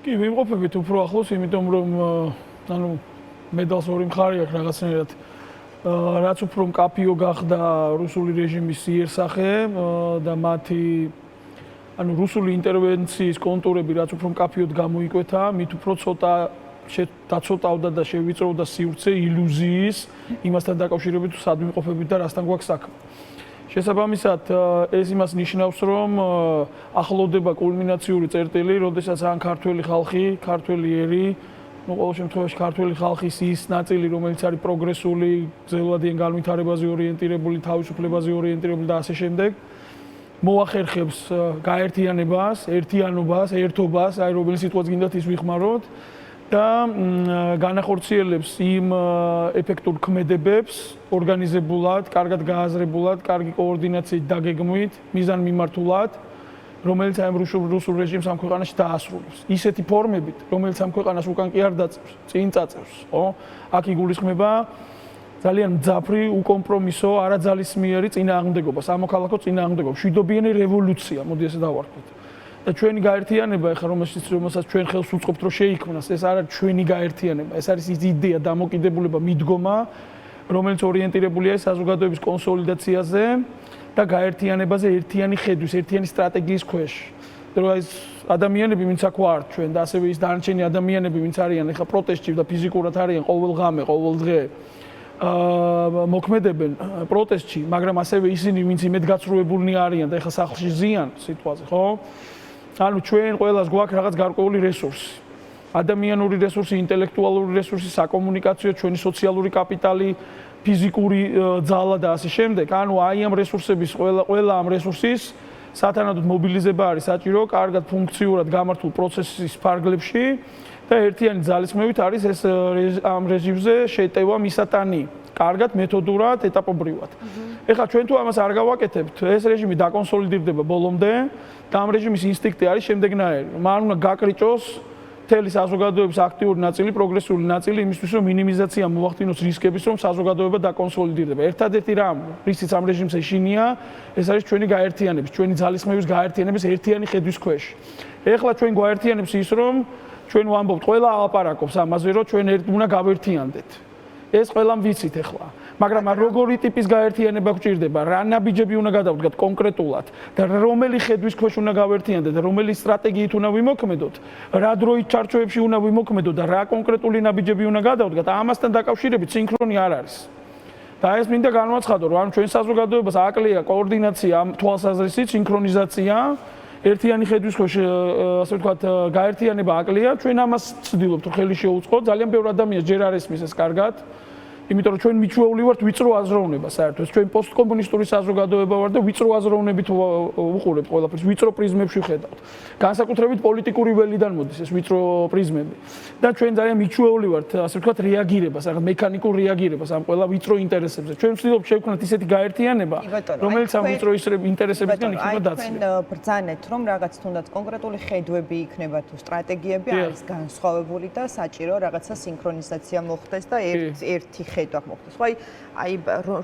კი, ვიმყოფებით უფრო ახლოს, იმიტომ რომ ანუ მედალს ორი მხარე აქვს რაღაცნაირად. რაც უფრო მკაფიო გახდა რუსული რეჟიმის იერსახე და მათი ანუ რუსული ინტერვენციის კონტურები რაც უფრო მკაფიოდ გამოიკვეთა, მით უფრო ცოტა დაცოტავდა და შევიწროვდა სივრცე ილუზიის იმასთან დაკავშირებით, სად ვიმყოფებით და რასთან გვაქვს საქმე. შესაბამისად, ეს იმას ნიშნავს, რომ ახლოვდება კულმინაციური წერტილი, როდესაც ან ქართველი ხალხი, ქართველი ერი, ну, ყოველ შემთხვევაში ქართველი ხალხის ის ნაწილი, რომელიც არის პროგრესული, გრძელვადიან განვითარებაზე ორიენტირებული, თავისუფლებაზე ორიენტირებული და ასე შემდეგ, მოახერხებს გაერთიანებას, ერთიანობას, ერთობას, აი რომელი სიტყვაც გინდათ ის ვიხმაროთ და განახორციელებს იმ ეფექტურ ქმედებებს ორგანიზებულად, კარგად გააზრებულად, კარგი კოორდინაციით დაგეგმვით, მიზანმიმართულად, რომელიც აი რუსულ რეჟიმს ამ ქვეყანაში დაასრულებს. ისეთი ფორმებით, რომელიც ამ ქვეყანას უკან კი არ დაწევს, წინ წაწევს, ხო? აქ იგულისხმება ძალიან მძაფრი, უკომპრომისო, არაძალისმიერი წინააღმდეგობა, სამოქალაქო წინააღმდეგობა, მშვიდობიანი რევოლუცია, მოდი ესე დავარქვით. და ჩვენი გაერთიანება, ეხლა რომელსაც ჩვენ ხელს უწყობთ, რომ შეიქმნას, ეს არ არის ჩვენი გაერთიანება, ეს არის ის იდეა, დამოკიდებულება, მიდგომა, რომელიც ორიენტირებულია საზოგადოების კონსოლიდაციაზე და გაერთიანებაზე ერთიანი ხედვის, ერთიანი სტრატეგიის ქვეშ. რომ ეს ადამიანები, ვინც აქ ვართ ჩვენ და ასევე ის დანარჩენი ადამიანები, ვინც არიან ეხლა პროტესტში და ფიზიკურად არიან ყოველ ღამე, ყოველ დღე მოქმედებენ პროტესტში, მაგრამ ასევე ისინი, ვინც იმედგაცრუებულნი არიან და ეხლა სახლში ზიან სიტყვაზე, ხო? ანუ ჩვენ ყველას გვაქვს რაღაც გარკვეული რესურსი. ადამიანური რესურსი, ინტელექტუალური რესურსი, საკომუნიკაციო, ჩვენი სოციალური კაპიტალი, ფიზიკური ძალა და ასე შემდეგ. ანუ აი ამ რესურსების ყველა ამ რესურსის სათანადოდ მობილიზება არის საჭირო, კარგად ფუნქციურად გამართულ პროცესის ფარგლებში და ერთიანი ძალისხმევით არის ეს ამ რეჟიმზე შეტევა მისატანი. კარგად, მეთოდურად, ეტაპობრივად. ეხლა ჩვენ თუ ამას არ გავაკეთებთ, ეს რეჟიმი დაკონსოლიდირდება ბოლომდე და ამ რეჟიმის ინსტინქტი არის შემდეგნაირი. მან უნდა გაკრიჭოს მთელი საზოგადოების აქტიური ნაწილი, პროგრესული ნაწილი იმისთვის, რომ მინიმიზაცია მოახდინოს რისკების, რომ საზოგადოება დაკონსოლიდირდება. ერთადერთი რამ, რისიც ამ რეჟიმს ეშინია, ეს არის ჩვენი გაერთიანების, ჩვენი ძალისხმევის გაერთიანების ერთიანი ხედვის ქვეშ. ეხლა ჩვენ გვაერთიანებს ის, რომ ჩვენ ვამბობთ, ყველა ალაპარაკობს ამაზე, რომ ჩვენ უნდა გავერთიანდეთ. ეს ყველამ ვიცით ახლა, მაგრამ როგორი ტიპის გაერთიანება გვჭირდება, რა ნაბიჯები უნდა გადავდგათ კონკრეტულად და რომელი ხედვის ქვეშ უნდა გავერთიანდეთ და რომელი სტრატეგიით უნდა ვიმოქმედოთ, რა დროით ჩარჩოებში უნდა ვიმოქმედოთ და რა კონკრეტული ნაბიჯები უნდა გადავდგათ, ამასთან დაკავშირებით სინქრონი არ არის. და ეს მინდა განვაცხადო, რომ ჩვენ საზოგადოებას აკლია კოორდინაცია, ამ თვალსაზრისით სინქრონიზაცია, ერთიანი ხედვის ქვეშ, ასე ვთქვათ, გაერთიანება აკლია, ჩვენ ამას ვცდილობთ, რომ ხელი შეუწყოთ, ძალიან ბევრი ადამიანს ჯერ არ ესმის ეს კარგად. იმიტომ რომ ჩვენ მიჩვეული ვართ ვიწრო აზროვნება საერთოდ. ჩვენ პოსტკომუნისტური საზოგადოება ვართ და ვიწრო აზროვნებით ვუყურებთ ყველაფერს, ვიწრო პრიზმებში ვხედავთ. განსაკუთრებით პოლიტიკური ველიდან მოდის ეს ვიწრო პრიზმები. და ჩვენ ძალიან მიჩვეული ვართ, ასე ვთქვათ, რეაგირებას, რაღაც მექანიკურ რეაგირებას ამ ყველა ვიწრო ინტერესებზე. ჩვენ ვცდილობთ შევქმნათ ისეთი გაერთიანება, რომელიც ამ ვიწრო ინტერესებისგან იქნება დაცული. თქვენ ბრძანეთ, რომ რაღაც თუნდაც კონკრეტული ხედვები იქნება თუ სტრატეგიები არის განსხვავებული და საჭირო რაღაცა სინქრონიზაცია მოხდეს და ერთი ხედვა მოხდეს. ხო, აი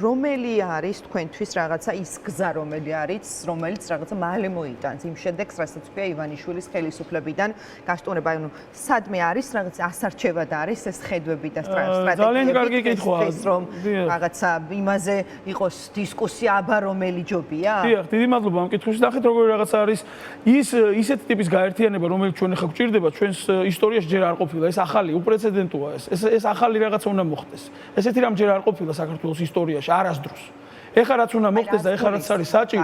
რომელი არის თქვენთვის რაღაცა ის გზა, რომელიც რაღაცა მალე მოიტანს იმ შედეგს, რასაც ქვია ივანიშვილის ხელისუფლებიდან გასტოვნება, ანუ სადმე არის რაღაცა ასარჩევად არის ეს ხედვები და სტრატეგიები. ძალიან კარგი კითხვაა, რომ რაღაცა იმაზე იყოს დისკუსია, აბა რომელი ჯობია? დიახ, დიდი მადლობა ამ კითხვისთვის. ნახეთ როგორი რაღაცა არის ისეთი ტიპის გაერთიანება, რომელიც ჩვენ ახლა გვჭირდება, ჩვენს ისტორიაში ჯერ არ ყოფილა. ეს ახალი, უპრეცედენტოა ეს ახალი რაღაცა უნდა მოხდეს. ესეთი რამ ჯერ არ ყოფილა საქართველოს ისტორიაში არასდროს. ეხლა რაც უნდა მოხდეს და ეხლა რაც არის საჭირო,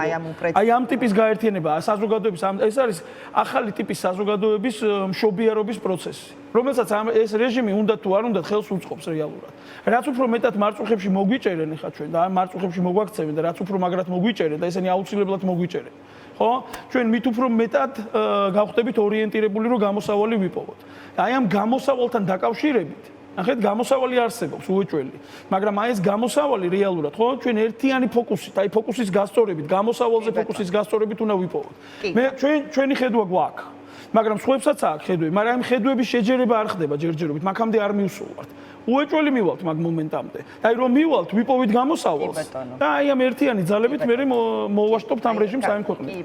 აი ამ ტიპის გაერთიანება, საზოგადოების ეს არის ახალი ტიპის საზოგადოების მშობიარობის პროცესი, რომელსაც ეს რეჟიმი უნდა თუ არ უნდა ხელს უწყობს რეალურად. რაც უფრო მეტად მარწუხებში მოგვიჭერენ ეხლა ჩვენ და ამ მარწუხებში მოგვაქცევენ და რაც უფრო მაგრად მოგვიჭერენ და ესენი აუცილებლად მოგვიჭერენ. ხო? ჩვენ მით უფრო მეტად გავხდებით ორიენტირებული, რომ გამოსავალი ვიპოვოთ. აი ამ გამოსავალთან დაკავშირებით ნახეთ, გამოსავალი არსებობს უეჭველი, მაგრამ აი ეს გამოსავალი რეალურად, ხო, ჩვენ ერთიანი ფოკუსით, აი ფოკუსის გასწორებით, გამოსავალზე ფოკუსის გასწორებით უნდა ვიპოვოთ. მე ჩვენი ხედვა გვაქვს, მაგრამ სხვებსაც აქვს ხედვები, მაგრამ ამ ხედვების შეჯერება არ ხდება ჯერჯერობით, მაგამდე არ მივსულვართ. უეჭველი მივალთ მაგ მომენტამდე. და აი რომ მივალთ, ვიპოვით გამოსავალს და აი ამ ერთიანი ძალებით მე მოვაშტობთ ამ რეჟიმს აი ქვეყნით.